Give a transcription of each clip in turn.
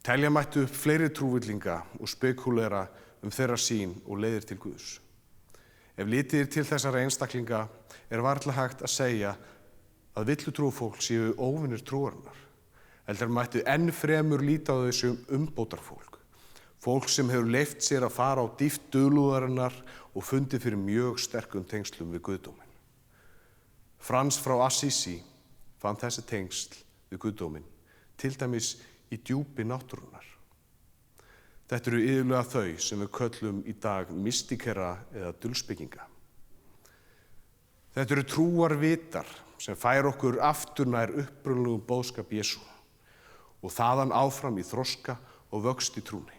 Telja mættu upp fleiri trúvillinga og spekúlera þeirra sýn og leiðir til Guðs. Ef litið til þessara einstaklinga varla hægt að segja að villutrúfólk séu óvinir trúarinnar. Heldur mættu enn fremur líta á þau sem umbótarfólk. Fólk sem hefur leyft sér að fara á dýpt dulúðarinnar og fundið fyrir mjög sterkum tengslum við guðdóminn. Frans frá Assisi fann þessi tengsl við guðdóminn, til dæmis í djúpi náttúrunnar. Þetta eru iðulega þau sem við köllum í dag mystikera eða dulspekinga. Þetta eru trúarvitar sem færa okkur aftur nær upprunalegum boðskap Jesú og þaðan áfram í þroska og vöxt í trúni.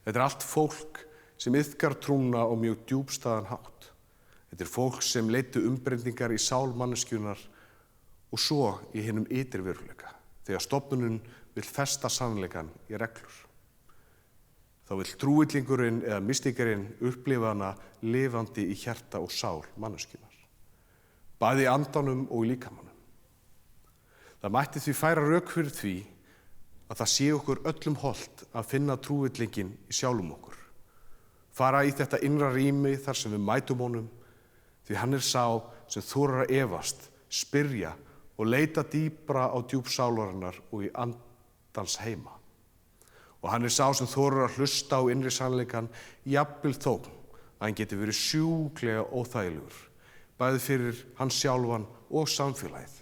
Þetta allt fólk sem iðkar trúna á mjög djúpstæðan hátt. Þetta fólk sem leiddu umbreytingar í sál manneskjunnar og svo í hinum ytri veruleika, þegar stofnunin vill festa sannleikann í reglur. Þá vill trúillingurinn eða mystikerinn upplifa hana lifandi í hjarta og sál manneskjunnar, bæði í andanum og í líkamanum. Það mætti því færa rök fyrir því að það sé okkur öllum hollt að finna trúillinginn í sjálfum okkur, fara í þetta innra rými þar sem við mætum honum, því hann sá sem þorir að efast, spyrja og leita dýpra á djúp sálarinnar og í andans heima. Og hann sá sem þorir að hlusta á innri sannleikann, jafnvel þó að hann geti verið sjúklega óþægilegur, bæði fyrir hann sjálfan og samfélagið.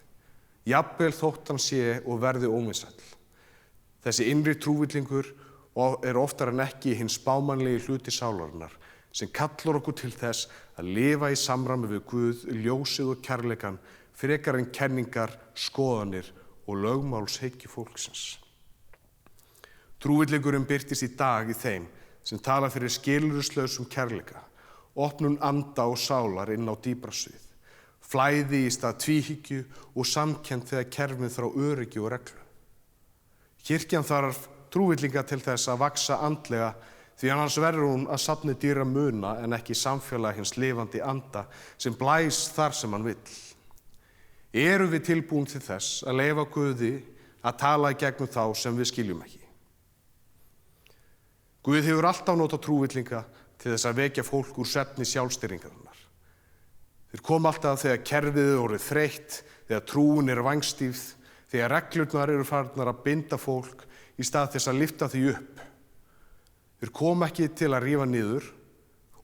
Jafnvel þótt hann sé og verði óvinsæll. Þessi innri trúvillingur oftar en ekki hinn spámannlegi hluti sálarinnar sem kallar okkur til þess að lifa í samræmi við Guð, ljósið og kærleikann, frekar en kenningar, skoðanir og lögmálshyggju fólksins. Trúvillingurinn birtist í dag í þeim sem tala fyrir skilyrðislausum kærleika, opnun anda og sálar inn á dýpra svið, flæði í stað tvíhyggju og samkennd þegar kerfið þrá öryggi og reglu. Kirkjan þarf trúvillinga til þess að vaxa andlega, því annars verður hún að safni dýra muna en ekki samfélag hins lifandi anda sem blæs þar sem hann vill. Erum við tilbúin til þess að leyfa Guði að tala í gegnum þá sem við skiljum ekki? Guð hefur alltaf notað trúvillinga til þess að vekja fólk úr svefni sjálfstýringarinnar. Þeir koma alltaf þegar kerfið er orðið þreytt, þegar trúin vængstýfð, þegar reglurnar eru farnar að binda fólk í stað þess að lyfta því upp. Þeir koma ekki til að rífa niður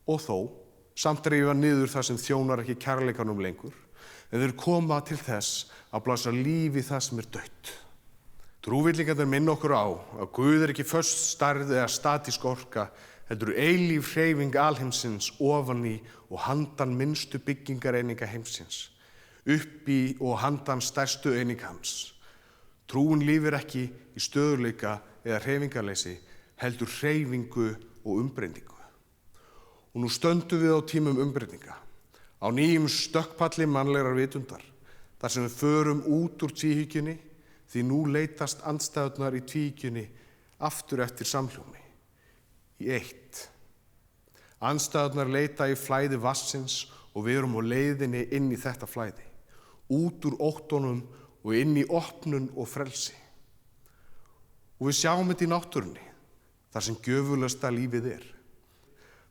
og þó samt rífa niður það sem þjónar ekki kærleikanum lengur, en þeir koma til þess að blása líf í það sem dautt. Trúvillingarnir minna okkur á að Guð ekki föst stærð eða statísk orka, heldur eilíf hreyfing alheimsins ofan í og handan minnstu byggingareininga heimsins, upp í og handan stærstu eining hans. Trúin lifir ekki í stöðugleika eða hreyfingarleysi, heldur hreyfingu og umbreytingu. Og nú stöndum við á tímum umbreytinga, á nýjum stökkpalli mannlegrar vitundar, þar sem við förum út úr tvíhyggjunni, því nú leitast andstæðurnar í tvíhyggjunni aftur eftir samhljómi, í eitt. Andstæðurnar leita í flæði vatnsins og við erum á leiðinni inn í þetta flæði, út úr óttunum og inn í opnun og frelsi. Og við sjáum þetta í náttúrunni, þar sem gjöfulasta lífið er.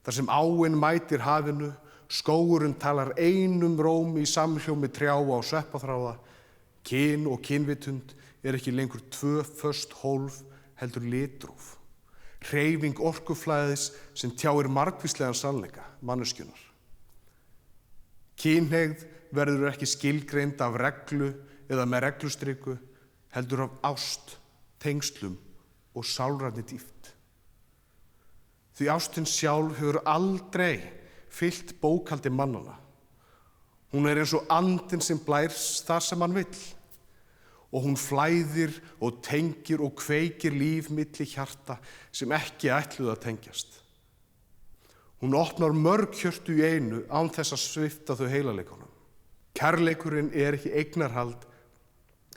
Þar sem áin mætir hafinu, skógurinn talar einum rómi í samhljómi trjá á sveppaþráða, kyn og kynvitund ekki lengur tvö föst hólf, heldur litróf. Hreyfing orkuflæðis sem tjáir margvíslegan sannleika manneskjunnar. Kynhneigð verður ekki skilgreind af reglu eða með reglustriku, heldur af ást, tengslum og sálrænni dýpt. Því ástin sjálf hefur aldrei fylgt bókhaldi mannanna. Hún eins og andinn sem blær þar sem hann vill. Og hún flæðir og tengir og kveikir líf milli hjarta sem ekki ætluðu að tengjast. Hún opnar mörg hjörtu í einu án þess að svipta þau heilaleikunum. Kærleikurinn ekki eignarhald,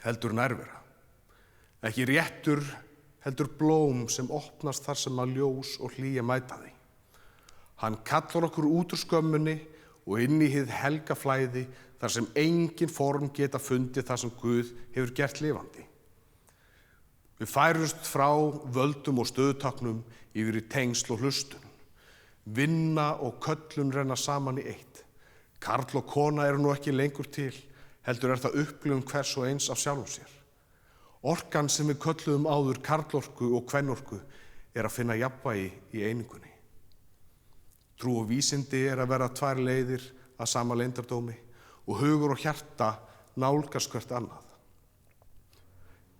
heldur nærvera. Ekki réttur, heldur blóm sem opnast þar sem að ljós og hlýja mæta því. Hann kallar okkur út úr skömmunni og inn í hið helga flæði, þar sem engin form geta fundið það sem Guð hefur gert lifandi. Við færumst frá völdum og stöðutaknum yfir í tengsl og hlustun. Vinna og köllun renna saman í eitt. Karl og kona eru nú ekki lengur til, heldur það upplifun hvers og eins af sjálfum sér. Orkan sem við kölluðum áður karlorku og kvennorku að finna jafnvægi í einingunni. Trú og vísindi að verða tvær leiðir að sama leyndardómi og hugur og hjarta nálgast hvert annað.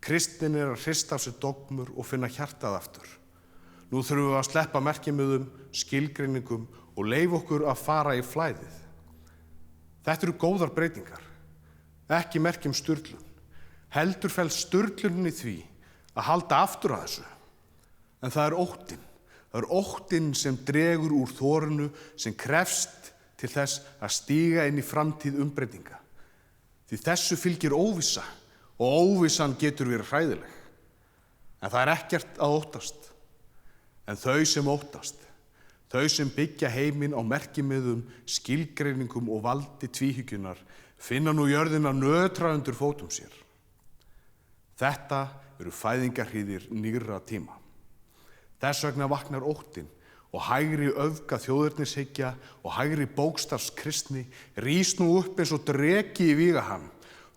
Kristnin að hrista af sér dogmur og finna hjartað aftur. Nú þurfum við að sleppa merkimiðum, skilgreiningum og leyfa okkur að fara í flæðið. Þetta eru góðar breytingar, ekki merki sturlun. Heldur felst sturlunin í því að halda aftur að þessu. En það er óttinn. Það er óttinn sem dregur úr þorinu sem krefst til þess að stíga inn í framtíð umbreytinga. Því þessu fylgir óvissa og óvissan getur verið hræðileg. En það er ekkert að óttast. En þau sem óttast, þau sem byggja heiminn á merkimiðum, skilgreiningum og valdi tvíhyggjunar, finna nú jörðina nötra undir fótum sér. Þetta eru fæðingarhríðir nýrra tíma. Þess vegna vaknar óttinn og hægri öfga þjóðernishyggja og hægri bókstafskristni rís nú upp eins og dreki í vígaham,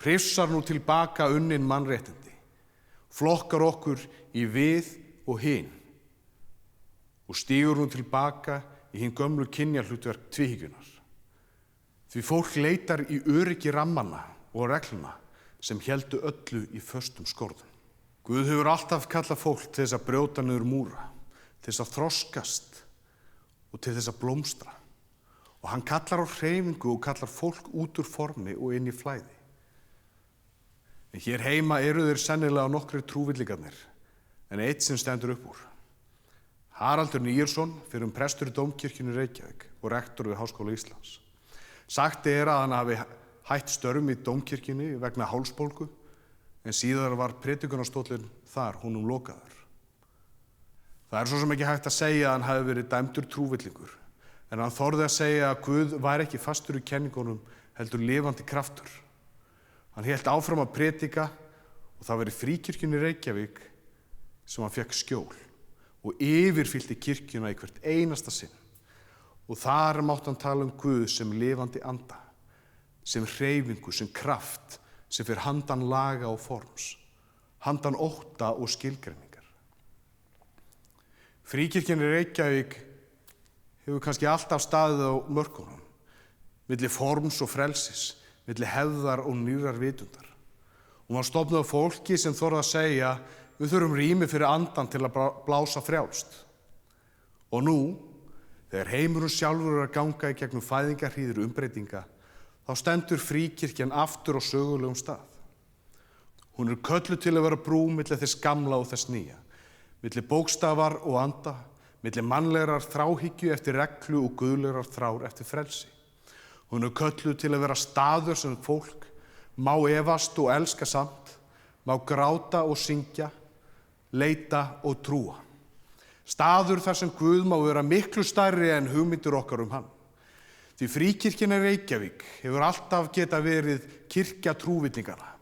hrifsar nú tilbaka unnin mannréttindi, flokkar okkur í við og hin og stígur nú tilbaka í hinn gömlu kynjahlutverk tvíhyggjunar. Því fólk leitar í öryggi rammanna og regluna sem héldu öllu í föstum skorðum. Guð hefur alltaf kallað fólk til þess að brjóta niður múra, til þess að þroskast og til þess að blómstra. Og hann kallar á hreyfingu og kallar fólk út úr formi og inn í flæði. En hér heima eru þeir sennilega nokkrir trúvillingarnir, en eitt sem stendur upp úr. Haraldur Níelsson, fyrrum prestur í Dómkirkjunni í Reykjavík og rektor við Háskóla Íslands. Sagt að hann hafi hætt störfum í Dómkirkjunni vegna hálsbólgu, en síðar var predikunastóllinn þar honum lokaður. Það er svo sem ekki hægt að segja að hann hafi verið dæmdur trúvillingur, en hann þorði að segja að Guð væri ekki fastur í kenningunum, heldur lifandi kraftur. Hann hélt áfram að predika og það var í Fríkirkjunni í Reykjavík sem hann fékk skjól og yfirfyllti kirkjuna í hvert einasta sinn. Og þar mátti hann tala Guð sem lifandi anda, sem hreyfingu, sem kraft, sem fyrir handan laga og forms, handan ótta og skilgreiningar. Fríkirkjan í Reykjavík hefur kannski alltaf staðið á mörkunum, milli forms og frelsis, milli hefðar og nýrrar vitundar. Hún var stofnuð af fólki sem þorði að segja: við þurfum rými fyrir andan til að blása frjálst. Og nú, þegar heimurinn sjálfur að ganga í gegnum fæðingarhríðir umbreytinga, þá stendur Fríkirkjan aftur á sögulegum stað. Hún kölluð til að vera brú milli þess gamla og þess nýja, milli bókstafar og anda, milli mannlegrar þráhyggju eftir reglu og guðlegrar þrár eftir frelsi. Hún kölluð til að vera staður sem fólk má efast og elska samt, má gráta og syngja, leita og trúa. Staður þar sem Guð má vera miklu stærri en hugmyndir okkar hann. Því Fríkirkjan í Reykjavík hefur alltaf getað verið kirkja trúvillingana.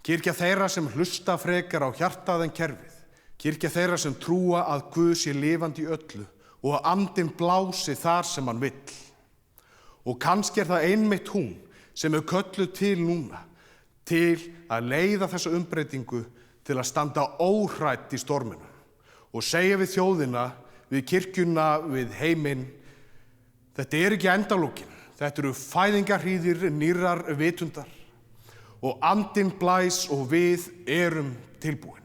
Kirkja þeirra sem hlusta frekar á hjartað en kerfið. Kirkja þeirra sem trúa að Guð sé lifandi í öllu og að andinn blási þar sem hann vill. Og kannski það einmitt hún sem kölluð til núna, til að leiða þessa umbreytingu til að standa óhrædd í storminum og segja við þjóðina, við kirkjuna, við heiminn: þetta ekki endalókin, þetta eru fæðingarhríðir nýrrar vitundar og andinn blæs og við erum tilbúin.